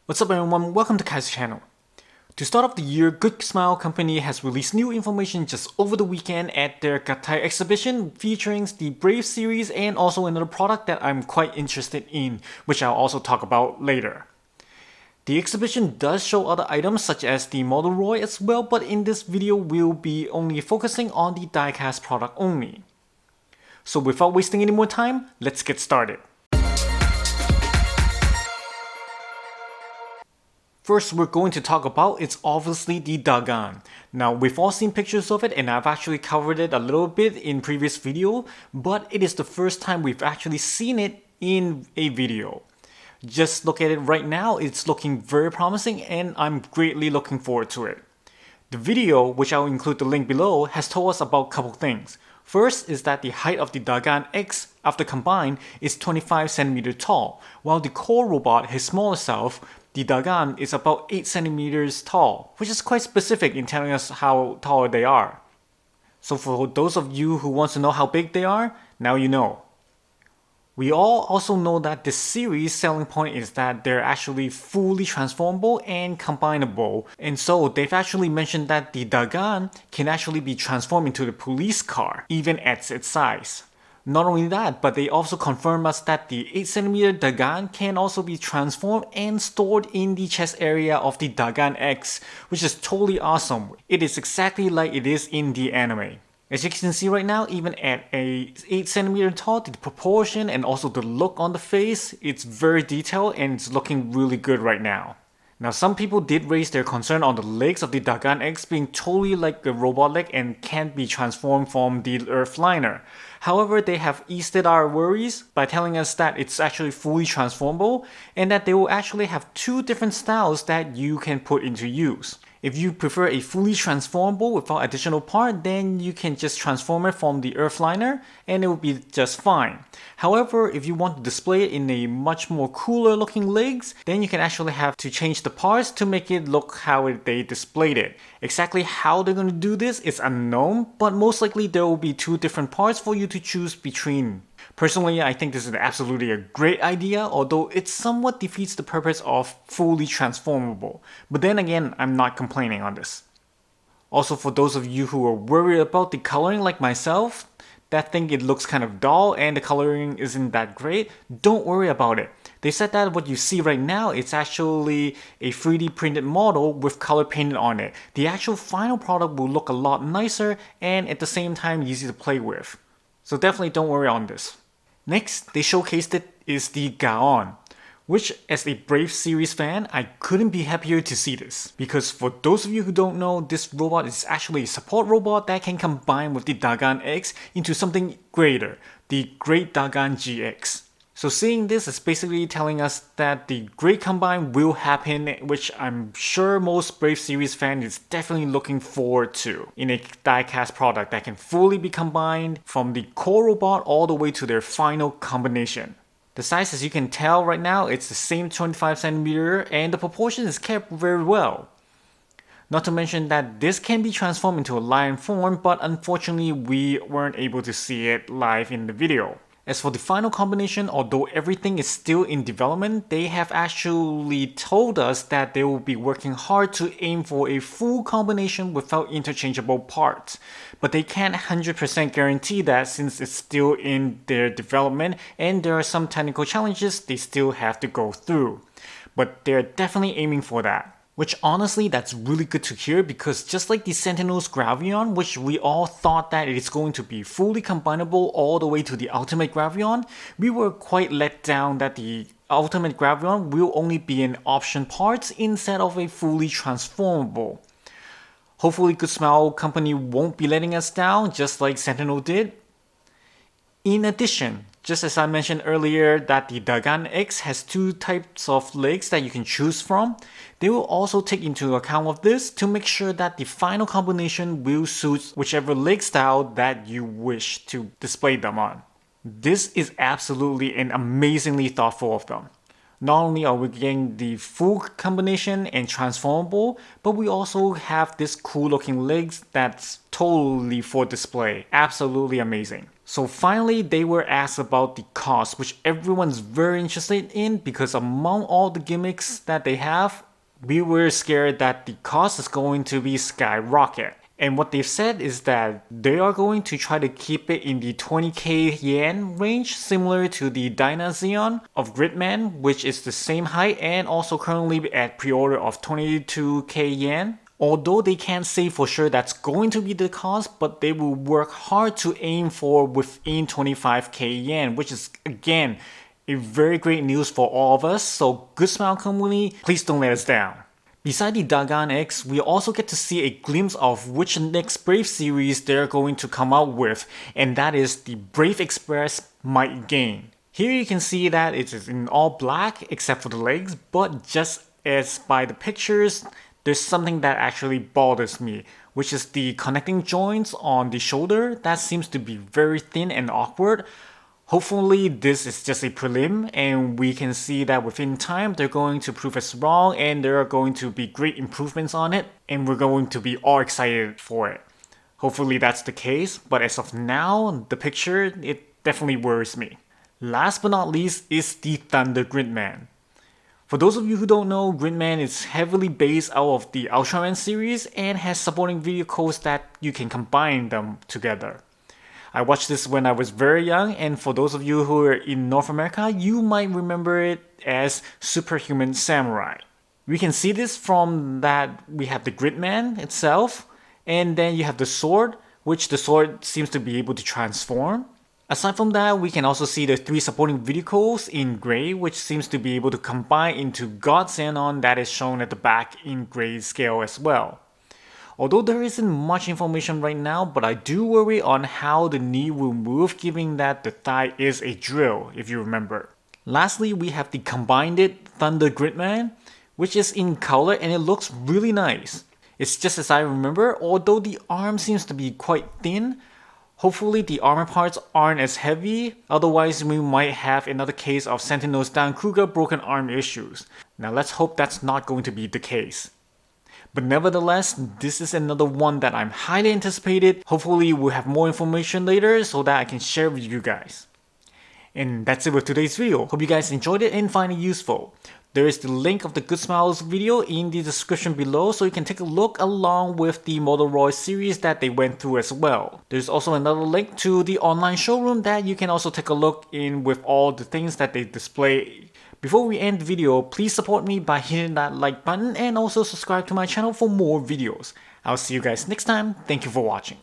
What's up everyone, welcome to Kaizer Channel. To start off the year, Good Smile company has released new information just over the weekend at their Gattai Exhibition featuring the braveseries and also another product that I'm quite interested in, which I'll also talk about later. The exhibition does show other items such as the Model Roy as well, but in this video we'll be only focusing on the diecast product only. So without wasting any more time, let's get started. First, we're going to talk about it's obviously the Dagon. Now, we've all seen pictures of it and I've actually covered it a little bit in previous video, but it is the first time we've actually seen it in a video. Just look at it right now, it's looking very promising and I'm greatly looking forward to it. The video, which I'll include the link below, has told us about a couple things. First is that the height of the Dagon X after combined is 25 cm tall, while the core robot, his smaller self, the Dagon, is about 8 cm tall, which is quite specific in telling us how tall they are. So for those of you who want to know how big they are, now you know. We all also know that this series' selling point is that they're actually fully transformable and combinable, and so they've actually mentioned that the Dagon can actually be transformed into the police car, even at its size. Not only that, but they also confirm us that the 8 cm Dagon can also be transformed and stored in the chest area of the Dagon X, which is totally awesome. It is exactly like it is in the anime. As you can see right now, even at a 8 cm tall, the proportion and also the look on the face, it's very detailed and it's looking really good right now. Now, some people did raise their concern on the legs of the Dagon X being totally like a robot leg and can't be transformed from the Earthliner. However, they have eased our worries by telling us that it's actually fully transformable and that they will actually have two different styles that you can put into use. If you prefer a fully transformable without additional part, then you can just transform it from the Earthliner and it will be just fine. However, if you want to display it in a much more cooler looking legs, then you can actually have to change the parts to make it look how they displayed it. Exactly how they're going to do this is unknown, but most likely there will be two different parts for you to choose between. Personally, I think this is absolutely a great idea, although it somewhat defeats the purpose of fully transformable. But then again, I'm not complaining on this. Also, for those of you who are worried about the coloring like myself, that think it looks kind of dull and the coloring isn't that great, don't worry about it. They said that what you see right now, it's actually a 3D printed model with color painted on it. The actual final product will look a lot nicer and at the same time easy to play with. So definitely don't worry on this. Next, they showcased it is the Dagon, which as a braveseries fan, I couldn't be happier to see this. Because for those of you who don't know, this robot is actually a support robot that can combine with the Dagon X into something greater, the Great Dagon GX. So seeing this is basically telling us that the great combine will happen, which I'm sure most braveseries fans is definitely looking forward to in a diecast product that can fully be combined from the core robot all the way to their final combination. The size, as you can tell right now, it's the same 25 cm and the proportion is kept very well. Not to mention that this can be transformed into a lion form, but unfortunately we weren't able to see it live in the video. As for the final combination, although everything is still in development, they have actually told us that they will be working hard to aim for a full combination without interchangeable parts. But they can't 100% guarantee that since it's still in their development and there are some technical challenges they still have to go through. But they're definitely aiming for that. Which honestly, that's really good to hear because just like the Sentinel's Gravion, which we all thought that it's going to be fully combinable all the way to the Ultimate Gravion, we were quite let down that the Ultimate Gravion will only be an option parts instead of a fully transformable. Hopefully Good Smile company won't be letting us down just like Sentinel did. In addition, just as I mentioned earlier that the Dagon X has two types of legs that you can choose from, they will also take into account of this to make sure that the final combination will suit whichever leg style that you wish to display them on. This is absolutely and amazingly thoughtful of them. Not only are we getting the full combination and transformable, but we also have this cool looking legs that's totally for display. Absolutely amazing. So finally, they were asked about the cost, which everyone's very interested in because among all the gimmicks that they have, we were scared that the cost is going to be skyrocket. And what they've said is that they are going to try to keep it in the 20k yen range, similar to the Dynazeon of Gridman, which is the same height and also currently at pre-order of 22k yen. Although they can't say for sure that's going to be the cost, but they will work hard to aim for within 25k yen, which is again a very great news for all of us. So Good Smile community, please don't let us down. Beside the Dagon X, we also get to see a glimpse of which next Brave series they're going to come out with, and that is the Brave Express Might Gain. Here you can see that it is in all black except for the legs, but just as by the pictures, there's something that actually bothers me, which is the connecting joints on the shoulder that seems to be very thin and awkward. Hopefully this is just a prelim and we can see that within time they're going to prove us wrong and there are going to be great improvements on it and we're going to be all excited for it. Hopefully that's the case, but as of now, the picture, it definitely worries me. Last but not least is the Thunder Gridman. For those of you who don't know, Gridman is heavily based out of the Ultraman series and has supporting video codes that you can combine them together. I watched this when I was very young, and for those of you who are in North America, you might remember it as Superhuman Samurai. We can see this from that we have the Gridman itself, and then you have the sword, which the sword seems to be able to transform. Aside from that, we can also see the 3 supporting vehicles in gray, which seems to be able to combine into God Xenon that is shown at the back in grayscale as well. Although there isn't much information right now, but I do worry on how the knee will move given that the thigh is a drill, if you remember. Lastly, we have the combined Thunder Gridman, which is in color and it looks really nice. It's just as I remember, although the arm seems to be quite thin. Hopefully the armor parts aren't as heavy, otherwise we might have another case of Sentinel's Dan Kruger broken arm issues. Now let's hope that's not going to be the case. But nevertheless, this is another one that I'm highly anticipated. Hopefully we'll have more information later so that I can share with you guys. And that's it with today's video. Hope you guys enjoyed it and find it useful. There is the link of the Good Smiles video in the description below so you can take a look along with the Motoroid series that they went through as well. There's also another link to the online showroom that you can also take a look in with all the things that they display. Before we end the video, please support me by hitting that like button and also subscribe to my channel for more videos. I'll see you guys next time. Thank you for watching.